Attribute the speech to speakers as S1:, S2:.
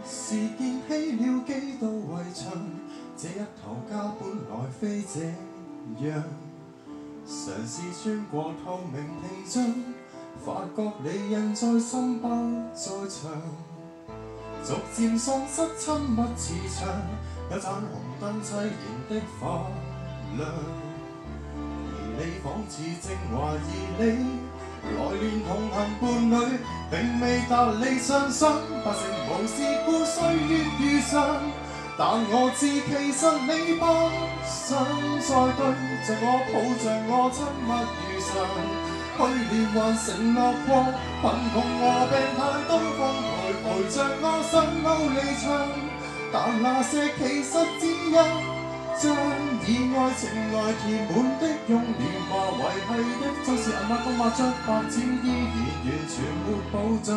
S1: 時建起了幾道圍牆，這一頭家本來非這樣。嘗試穿過透明屏障，發覺離人在心不在場，逐漸喪失親密磁場，有盞紅燈凄然的發亮，而你仿似正懷疑你來年同行伴侶並未達理想，想百成無事故歲月如常，但我知其實你不想再對着我抱着我親密如常。去年還承諾過貧窮和病態東風來陪着我上路離場，但那些其實只有將以愛情來填滿的用年華維繫的，就是銀碼金碼着白紙依然完全沒保障。